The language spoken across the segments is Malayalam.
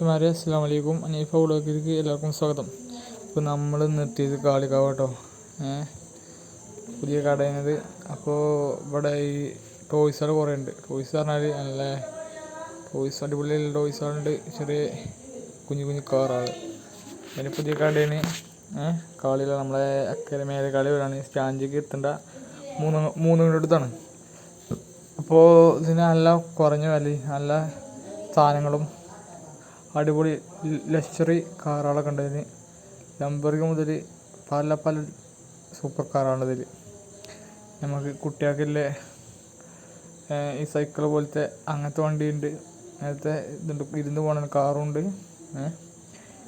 മച്ചമാരെ അസ്സലാമു അലൈക്കും. അനീഫ വ്ളോഗിലേക്ക് എല്ലാവർക്കും സ്വാഗതം. ഇപ്പോൾ നമ്മൾ നിർത്തിയത് കാളികാവ് കേട്ടോ. പുതിയ കടയുന്നത്. അപ്പോൾ ഇവിടെ ഈ ടോയ്സുകൾ കുറേ ഉണ്ട്. ടോയ്സ് പറഞ്ഞാൽ നല്ല ടോയ്സ്, അടിപൊളി ടോയ്സുകളുണ്ട്. ചെറിയ കുഞ്ഞു കുഞ്ഞു കാറുകൾ. അതിന് പുതിയ കടയാണ് കാളിയില. നമ്മളെ അക്കരെ മേലെ കളി വരാണ്. സ്റ്റാൻഡിലേക്ക് എത്തേണ്ട മൂന്ന് മിനിറ്റ് അടുത്താണ്. അപ്പോൾ ഇതിന് നല്ല കുറഞ്ഞ വില, നല്ല സാധനങ്ങളും അടിപൊളി ലക്ഷറി കാറുകളൊക്കെ ഉണ്ട്. ഇതിന് ലംബോർഗിനി മുതൽ പല സൂപ്പർ കാറാണ് ഇതിൽ. നമുക്ക് കുട്ടികൾക്കില്ലേ ഈ സൈക്കിൾ പോലത്തെ അങ്ങനത്തെ വണ്ടിയുണ്ട്. അങ്ങനത്തെ ഇതുണ്ട്, ഇരുന്ന് പോകണ കാറുണ്ട്.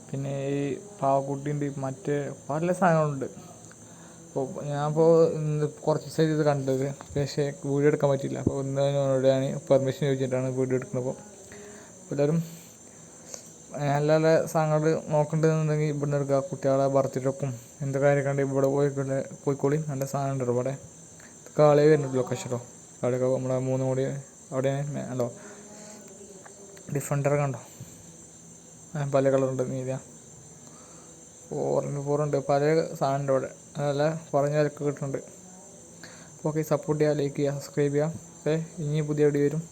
പിന്നെ ഈ പാവക്കുട്ടിയുണ്ട്. മറ്റേ പല സാധനങ്ങളുണ്ട്. അപ്പോൾ ഞാനിപ്പോൾ ഇന്ന് കുറച്ച് ദിവസമായി ഇത് കണ്ടത്, പക്ഷേ വീഡിയോ എടുക്കാൻ പറ്റില്ല. അപ്പോൾ ഇന്നോട് ഞാൻ പെർമിഷൻ ചോദിച്ചിട്ടാണ് വീഡിയോ എടുക്കുന്നത്. അപ്പോൾ എല്ലാവരും നല്ല നല്ല സാധനങ്ങൾ നോക്കണ്ടെന്നുണ്ടെങ്കിൽ ഇവിടെ എടുക്കുക. കുട്ടികളെ ബർത്ത്ഡേക്കും എന്ത് കാര്യമൊക്കെ ഉണ്ട് ഇവിടെ പോയിക്കോളി. നല്ല സാധനം ഉണ്ട് ഇവിടെ. കാളി വരുന്നുണ്ട് ലൊക്കേഷനോ. കാളിയൊക്കെ നമ്മളെ 3 കോടി അവിടെയാണ് ഉണ്ടോ. ഡിഫൻഡറൊക്കെ ഉണ്ടോ, പല കളറുണ്ട്. നീല, ഫോറുണ്ട്, പല സാധനം ഉണ്ട് ഇവിടെ. നല്ല കുറഞ്ഞ വിലക്ക് കിട്ടുന്നുണ്ട്. ഓക്കെ, സപ്പോർട്ട് ചെയ്യുക, ലൈക്ക് ചെയ്യുക, സബ്സ്ക്രൈബ് ചെയ്യുക. ഓക്കെ, ഇനി പുതിയ വീഡിയോ വരും.